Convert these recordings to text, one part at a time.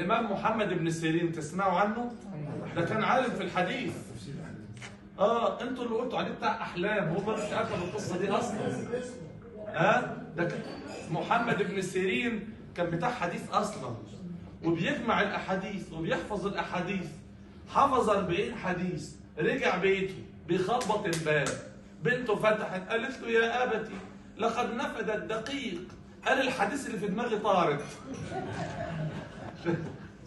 الإمام محمد بن سيرين تسمعوا عنه؟ ده كان عالم في الحديث. انتوا اللي قلتوا عليه بتاع احلام، هو مش عارف القصه دي اصلا. ده محمد بن سيرين كان بتاع حديث اصلا، وبيجمع الاحاديث وبيحفظ الاحاديث. حفظ 40 حديث، رجع بيته بيخبط الباب، بنته فتحت قالت له يا ابتي لقد نفد الدقيق، قال الحديث اللي في دماغي طارت.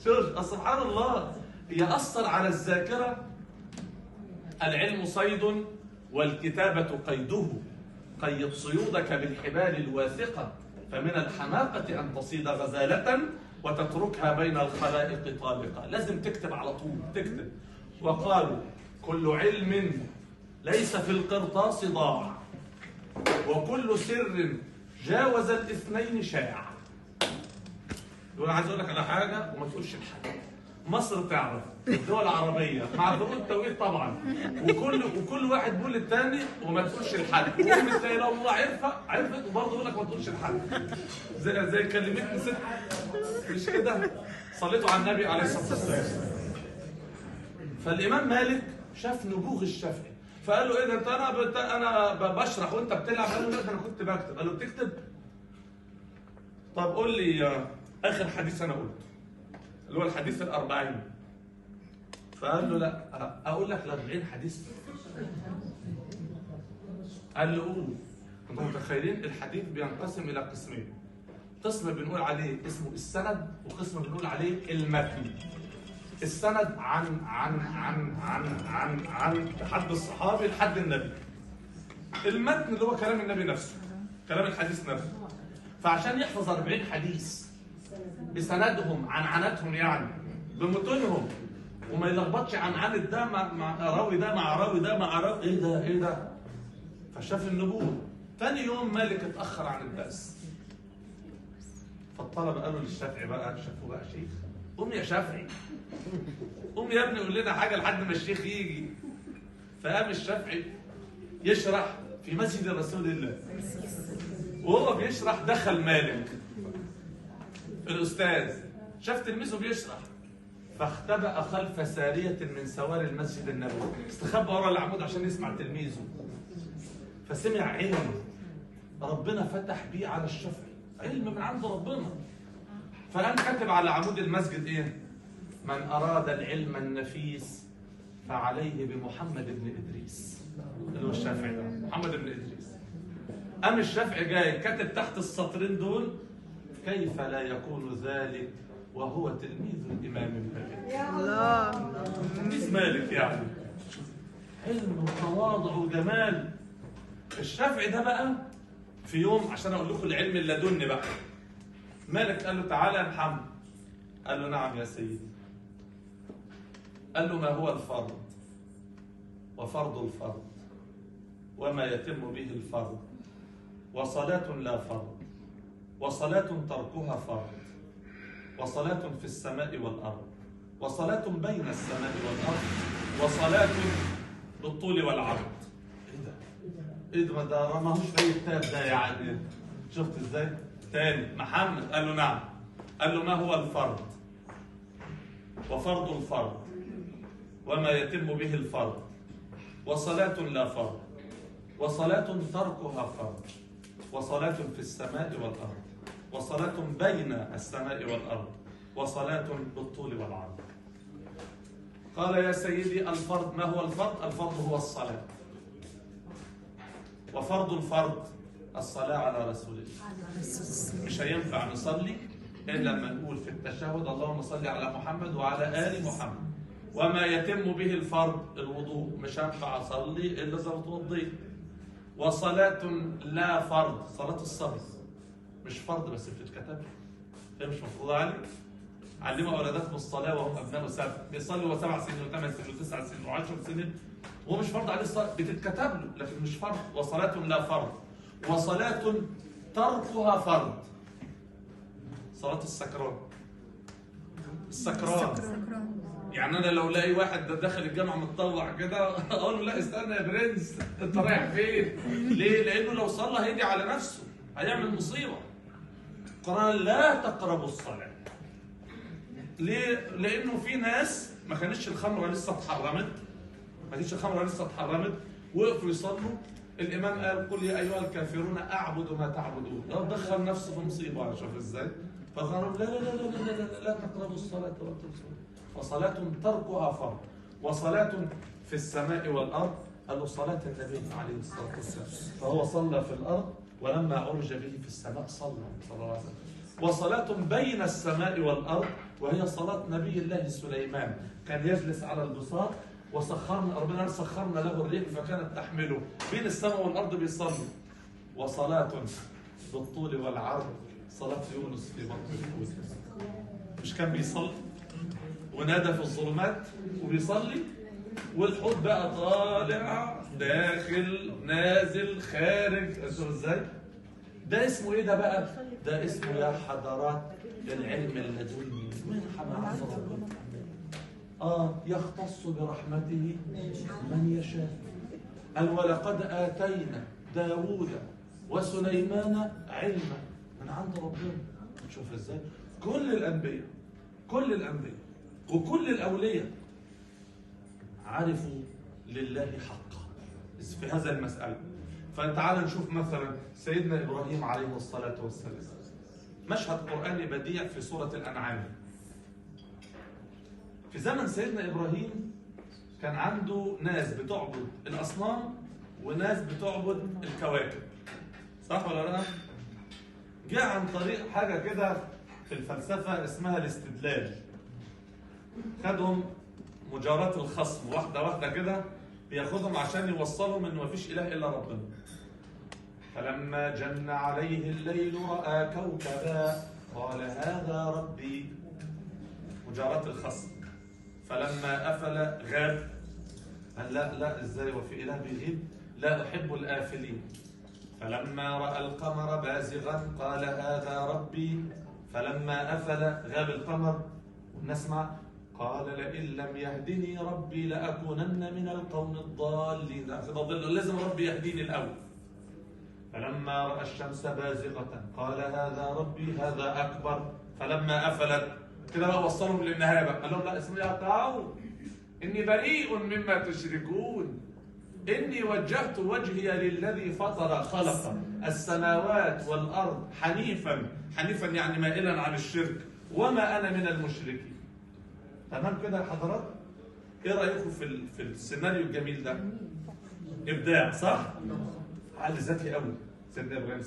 شوف سبحان الله، يأثر على الذاكرة. العلم صيد والكتابة قيده، قيد صيودك بالحبال الواثقة، فمن الحماقة أن تصيد غزالة وتتركها بين الخلائق طابقة. لازم تكتب على طول، تكتب. وقالوا كل علم ليس في القرطاس ضاع، وكل سر جاوز الاثنين شاع. وانا عايز اقول لك على حاجه وما تقولش لحد. مصر تعرف، الدول العربيه مع ضروره التوقيت طبعا، وكل واحد بيقول للثاني وما تقولش لحد. وقوم الثاني لو الله عرفت وبرضه يقول لك ما تقولش لحد. زي كلمتني ست، مش كده؟ صليتوا على النبي عليه الصلاه والسلام. فالامام مالك شاف نبوغ الشافعي، فقال له ايه ده انا بشرح وانت بتلعب؟ قال له لا ده انا كنت بكتب. قال له بتكتب؟ طب قول لي اخر حديث انا قلته اللي هو الحديث ال40. فقال له لا اقول لك ال40 حديث. قال له قول. انتم متخيلين الحديث بينقسم الى قسمين، قسم بنقول عليه اسمه السند، وقسم بنقول عليه المتن. السند عن لحد الصحابي لحد النبي. المتن اللي هو كلام النبي نفسه، كلام الحديث نفسه. فعشان يحفظ 40 حديث بسندهم عن عناتهم، يعني بمتونهم، وما يلخبطش عن عنة ده مع راوي ده مع راوي ده مع راوي، ايه ده؟ فشاف النبوة. ثاني يوم مالك اتأخر عن الدرس، فالطلبة قالوا للشافعي بقى، شافوه بقى شيخ، قوم يا شافعي، قوم يا ابني قول لنا حاجة لحد ما الشيخ يجي. فقام الشافعي يشرح في مسجد رسول الله، وهو بيشرح دخل مالك الأستاذ، شاف تلميذه بيشرح، فاختبأ خلف سارية من سواري المسجد النبوي، استخبى ورا العمود عشان يسمع تلميذه. فسمع علم ربنا فتح بيه على الشافعي، علم من عند ربنا. فقام كاتب على عمود المسجد ايه؟ من أراد العلم النفيس فعليه بمحمد بن إدريس، اللي هو الشافعي ده، محمد بن إدريس. قام الشافعي جاي كاتب تحت السطرين دول: كيف لا يكون ذلك وهو تلميذ الإمام مالك. يا الله، تلميذ مالك يعني. علم وتواضع وجمال. الشافعي ده بقى في يوم، عشان اقول لكم العلم اللدني بقى، مالك قال له تعالى يا محمد. قال له نعم يا سيدي. قال له ما هو الفرض وفرض الفرض وما يتم به الفرض، وصلاة لا فرض، وصلاة تركها فرض، وصلاة في السماء والأرض، وصلاة بين السماء والأرض، وصلاة بالطول والعرض. ايه ده؟ ده ما هوش في الكتاب ده يعني. شفت ازاي؟ تاني محمد قال له نعم. قال له ما هو الفرض وفرض الفرض وما يتم به الفرض، وصلاة لا فرض، وصلاة تركها فرض، وصلاة في السماء والأرض، وصلاة بين السماء والأرض، وصلاة بالطول والعرض. قال يا سيدي الفرض، ما هو الفرض؟ الفرض هو الصلاة. وفرض الفرض الصلاة على رسول الله. مش هينفع نصلي إلا لما نقول في التشهد اللهم صل على محمد وعلى آل محمد. وما يتم به الفرض الوضوء، مش هينفع أصلي إلا إذا اتوضيت. وصلاة لا فرض، صلاة الصبر مش فرض بس بتتكتب، هي مش مفروضة عليك. علموا أولادكم الصلاة وهم أبناء 7، بيصلوا 7 سنين و8 سنين و9 سنين و10 سنين، وهو مش فرض عليه الصلاة، بتتكتب له لكن مش فرض. وصلاة لا فرض، وصلاة تركها فرض. صلاة السكران. السكران يعني انا لو لاقي واحد داخل الجامعه متطوع كده اقول له لا استنى يا برنس، انت رايح فين؟ ليه؟ لانه لو صلى هيجي على نفسه، هيعمل مصيبه. القرآن لا تقربوا الصلاه. ليه؟ لانه في ناس ما كانتش الخمره لسه اتحرمت، وقفوا يصلوا. الامام قال قل يا ايها الكافرون اعبد ما تعبدون، دخل نفسه في مصيبه. شوف ازاي؟ فقالوا لا لا لا لا لا لا, لا تقربوا الصلاه ولا تبصروا، وصلاه تركها فرض، وصلاه في السماء والارض. قال له صلاه النبي عليه الصلاه والسلام، فهو صلى في الارض، ولما عرج به في السماء صلى الله عليه وسلم. وصلاه بين السماء والارض، وهي صلاه نبي الله سليمان، كان يجلس على البساط وسخرنا، ربنا سخرنا له الريح فكانت تحمله بين السماء والارض بيصلي. وصلاه بالطول والعرض، صلاه يونس في بطن الحوت، مش كان بيصلي ونادى في الظلمات وبيصلي، والحوت بقى طالع داخل نازل خارج. شوف ازاي؟ ده اسمه ايه ده بقى؟ ده اسمه يا حضرات العلم اللدني، منحة من عند ربنا. يختص برحمته من يشاء. قال ولقد آتينا داوود وسليمان علما من عند ربنا. شوف ازاي؟ كل الأنبياء وكل الأولياء عرفوا لله حقا في هذا المسألة. فتعال نشوف مثلا سيدنا إبراهيم عليه الصلاة والسلام، مشهد قرآني بديع في سورة الأنعام. في زمن سيدنا إبراهيم كان عنده ناس بتعبد الأصنام وناس بتعبد الكواكب، صح ولا لا؟ جاء عن طريق حاجة كده في الفلسفة اسمها الاستدلال. خدهم مجاراة الخصم واحدة واحدة كده، بياخدهم عشان يوصلهم إنه مفيش إله إلا ربنا. فلما جن عليه الليل رأى كوكبا قال هذا ربي، مجاراة الخصم. فلما أفل غاب، قال لا ازاي وفي إله بيغيب؟ لا أحب الآفلين. فلما رأى القمر بازغا قال هذا ربي، فلما أفل غاب القمر. نسمع قال لئن لم يهدني ربي لأكونن من القوم الضالين. لازم ربي يهديني الأول. فلما رأى الشمس بازغة قال هذا ربي هذا أكبر. فلما أفلت كده بقى وصلهم للنهاية بقى، قال لهم لا اسمي يا قوم إني بريء مما تشركون، إني وجهت وجهي للذي فطر خلق السماوات والأرض حنيفا يعني مائلا عن الشرك، وما أنا من المشركين. تمام كده يا حضرات؟ إيه رأيكم في السيناريو الجميل ده؟ إبداع صح؟ عقل ذكي قوي سيدنا إبراهيم.